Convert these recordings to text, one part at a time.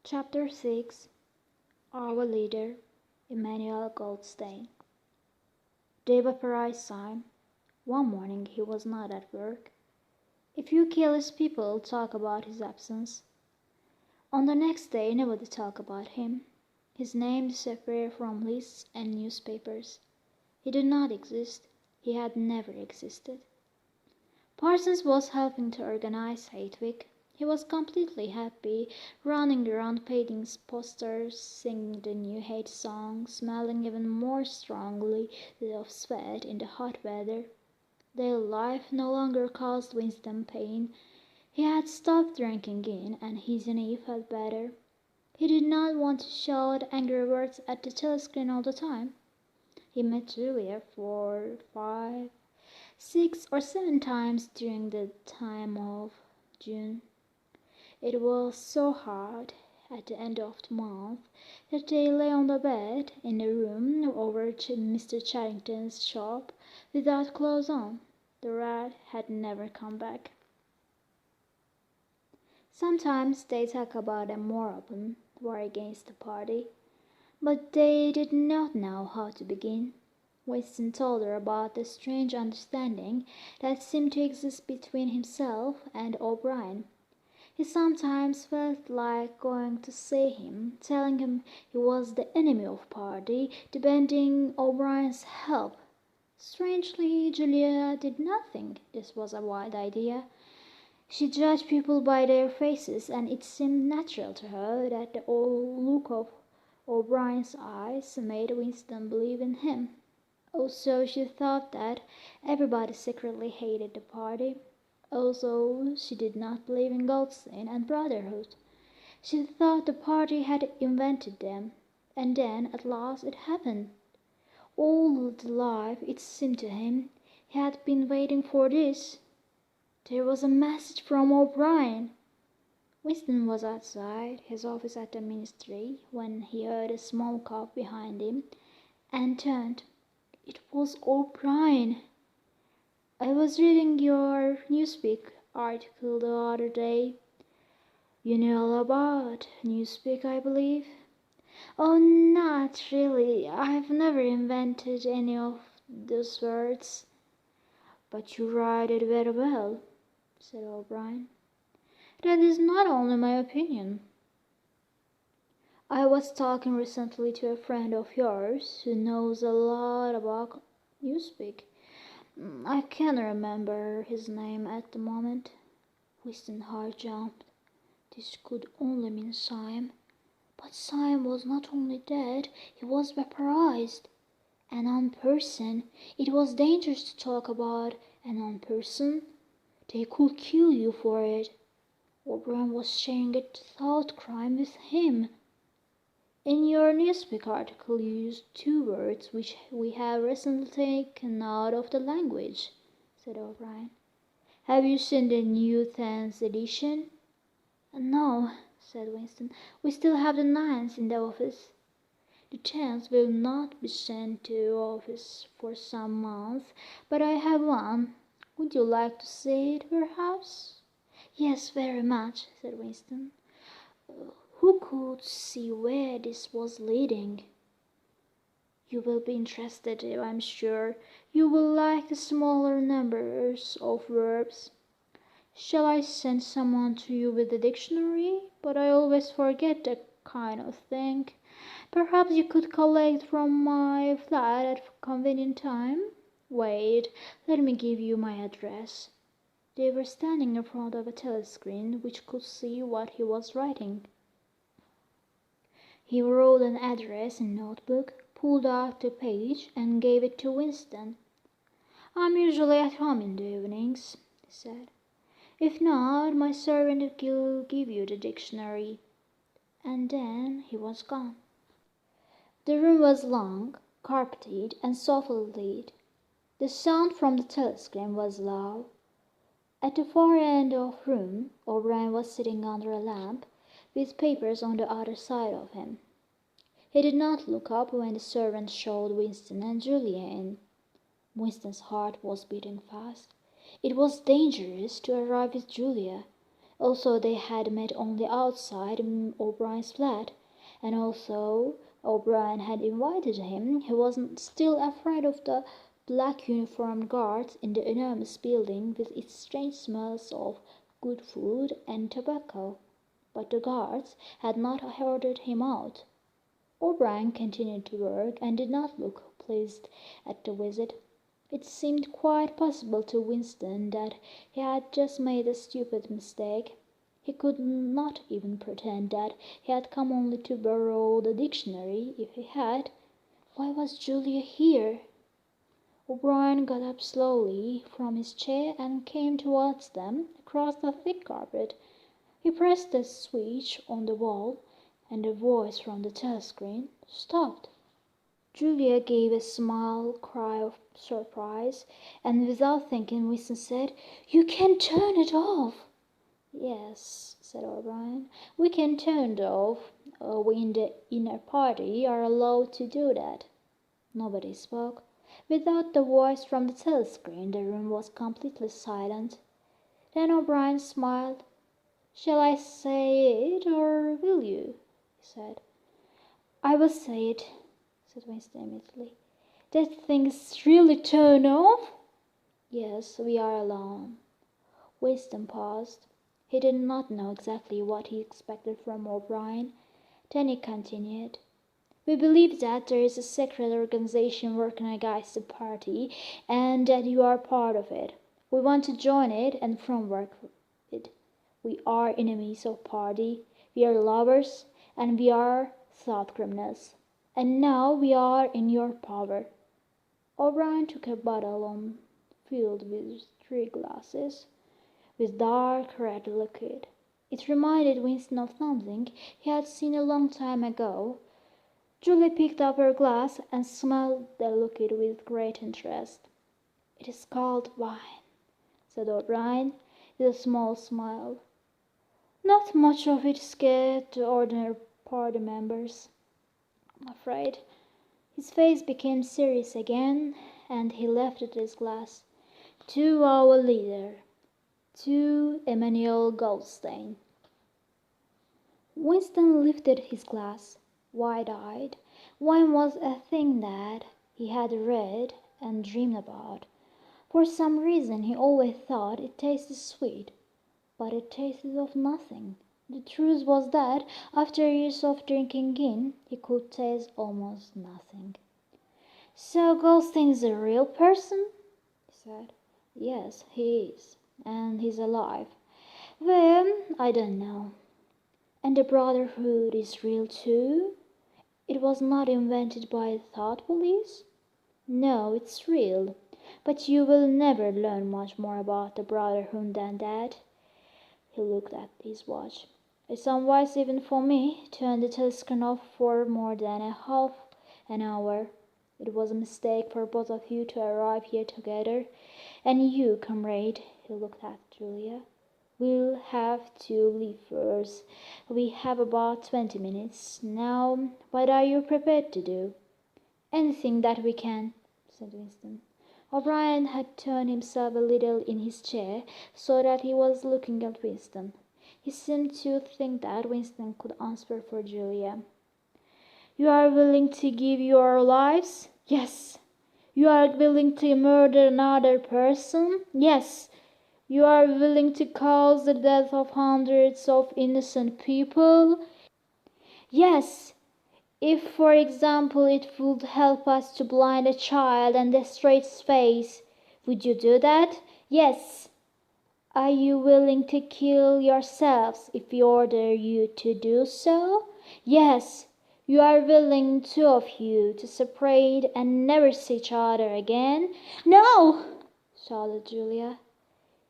Chapter 6. Our Leader, Emmanuel Goldstein. They vaporized time. One morning he was not at work. A few careless people talk about his absence. On the next day nobody talked about him. His name disappeared from lists and newspapers. He did not exist. He had never existed. Parsons was helping to organize Hate Week. He was completely happy, running around painting posters, singing the new hate song, smelling even more strongly of sweat in the hot weather. Their life no longer caused Winston pain. He had stopped drinking in, and his knee felt better. He did not want to shout angry words at the telescreen all the time. He met Julia 4, 5, 6 or 7 times during the time of June. It was so hard at the end of the month that they lay on the bed in the room over Mr. Charrington's shop without clothes on. The rat had never come back. Sometimes they talk about a more open war against the party, but they did not know how to begin. Winston told her about the strange understanding that seemed to exist between himself and O'Brien. He sometimes felt like going to see him, telling him he was the enemy of the party, demanding O'Brien's help. Strangely, Julia did not think this was a wild idea. She judged people by their faces, and it seemed natural to her that the look of O'Brien's eyes made Winston believe in him. Also, she thought that everybody secretly hated the party. Also, she did not believe in Goldstein and brotherhood. She thought the party had invented them, and then at last it happened. All the life, it seemed to him, he had been waiting for this. There was a message from O'Brien. Winston was outside his office at the ministry when he heard a small cough behind him and turned. It was O'Brien. "I was reading your Newsweek article the other day. You know all about Newsweek, I believe." "Oh, not really. I've never invented any of those words." "But you write it very well," said O'Brien. "That is not only my opinion. I was talking recently to a friend of yours who knows a lot about Newsweek. I can't remember his name at the moment." Winston's heart jumped. This could only mean Syme. But Syme was not only dead, he was vaporized. A non-person. It was dangerous to talk about a non-person. They could kill you for it. O'Brien was sharing a thought crime with him. "In your Newsweek article you used 2 words which we have recently taken out of the language," said O'Brien. "Have you seen the new 10th edition?" "No," said Winston. "We still have the 9th in the office." "The 10th will not be sent to office for some months, but I have one. Would you like to see it, perhaps?" "Yes, very much," said Winston. Who could see where this was leading? "You will be interested, I'm sure. You will like the smaller numbers of verbs. Shall I send someone to you with the dictionary? But I always forget that kind of thing. Perhaps you could collect from my flat at a convenient time. Wait, let me give you my address." They were standing in front of a telescreen which could see what he was writing. He wrote an address in a notebook, pulled out the page, and gave it to Winston. "I'm usually at home in the evenings," he said. "If not, my servant will give you the dictionary." And then he was gone. The room was long, carpeted, and softly lit. The sound from the telescreen was low. At the far end of the room, O'Brien was sitting under a lamp, with papers on the other side of him. He did not look up when the servant showed Winston and Julia in. Winston's heart was beating fast. It was dangerous to arrive with Julia. Also, they had met only outside O'Brien's flat, and also O'Brien had invited him. He wasn't still afraid of the black uniformed guards in the enormous building with its strange smells of good food and tobacco. But the guards had not ordered him out. O'Brien continued to work and did not look pleased at the visit. It seemed quite possible to Winston that he had just made a stupid mistake. He could not even pretend that he had come only to borrow the dictionary. If he had, why was Julia here? O'Brien got up slowly from his chair and came towards them across the thick carpet. He pressed a switch on the wall, and a voice from the telescreen stopped. Julia gave a small cry of surprise, and without thinking, Winston said, "You can turn it off." "Yes," said O'Brien, "we can turn it off. We in the inner party are allowed to do that." Nobody spoke. Without the voice from the telescreen, the room was completely silent. Then O'Brien smiled. "Shall I say it, or will you?" he said. "I will say it," said Winston immediately. "That thing's really turned off?" "Yes, we are alone." Winston paused. He did not know exactly what he expected from O'Brien. Then he continued. "We believe that there is a secret organization working against the party, and that you are part of it. We want to join it and from work it. We are enemies of party. We are lovers, and we are thought criminals. And now we are in your power." O'Brien took a bottle filled with 3 glasses with dark red liquid. It reminded Winston of something he had seen a long time ago. Julie picked up her glass and smelled the liquid with great interest. "It is called wine," said O'Brien, with a small smile. "Not much of it gets to ordinary party members, I'm afraid." His face became serious again, and he lifted his glass. "To our leader, to Emmanuel Goldstein." Winston lifted his glass, wide-eyed. Wine was a thing that he had read and dreamed about. For some reason he always thought it tasted sweet, but it tasted of nothing. The truth was that, after years of drinking in, he could taste almost nothing. "So Goldstein is a real person?" he said. "Yes, he is, and he's alive." "Well, I don't know." "And the Brotherhood is real too? It was not invented by the thought police?" "No, it's real. But you will never learn much more about the Brotherhood than that." He looked at his watch. "It's unwise even for me to turn the telescreen off for more than a half an hour. It was a mistake for both of you to arrive here together. And you, comrade," he looked at Julia, "will have to leave first. We have about 20 minutes. Now, what are you prepared to do?" "Anything that we can," said Winston. O'Brien had turned himself a little in his chair so that he was looking at Winston. He seemed to think that Winston could answer for Julia. "You are willing to give your lives?" "Yes." "You are willing to murder another person?" "Yes." "You are willing to cause the death of hundreds of innocent people?" "Yes. If, for example, it would help us to blind a child and destroy its face." "Would you do that?" "Yes." "Are you willing to kill yourselves if we order you to do so?" "Yes." "You are willing, 2 of you, to separate and never see each other again?" "No!" shouted Julia.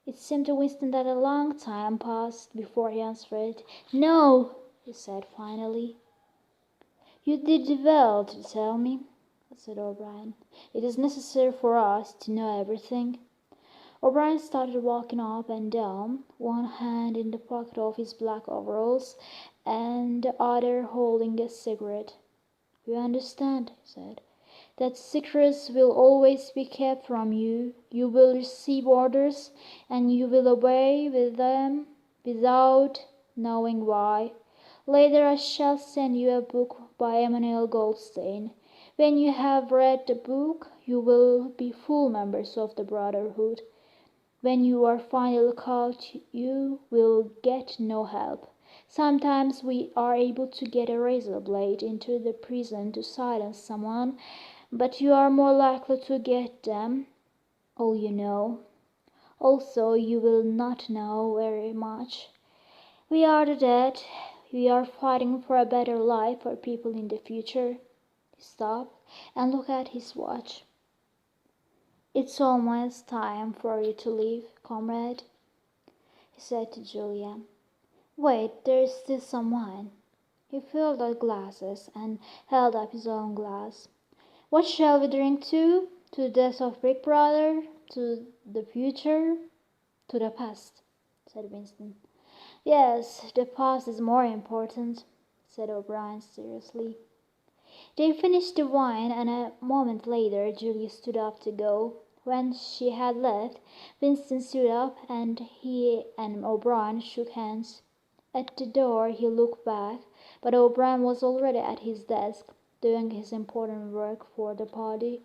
It seemed to Winston that a long time passed before he answered. "No," he said finally. "You did well to tell me," said O'Brien. "It is necessary for us to know everything." O'Brien started walking up and down, one hand in the pocket of his black overalls and the other holding a cigarette. "You understand," he said, "that secrets will always be kept from you. You will receive orders, and you will obey with them. without knowing why. Later I shall send you a book by Emmanuel Goldstein. When you have read the book, you will be full members of the Brotherhood. When you are finally caught, you will get no help. Sometimes we are able to get a razor blade into the prison to silence someone, but you are more likely to get them all you know. Also, you will not know very much. We are the dead. We are fighting for a better life for people in the future. He stopped and looked at his watch. It's almost time for you to leave, comrade, he said to Julia. Wait, there is still some wine. He filled our glasses and held up his own glass. What shall we drink to? To the death of Big Brother? To the future? To the past, said Winston. Yes, the past is more important, said O'Brien seriously. They finished the wine, and a moment later Julia stood up to go. When she had left, Winston stood up, and he and O'Brien shook hands. At the door he looked back, but O'Brien was already at his desk, doing his important work for the party.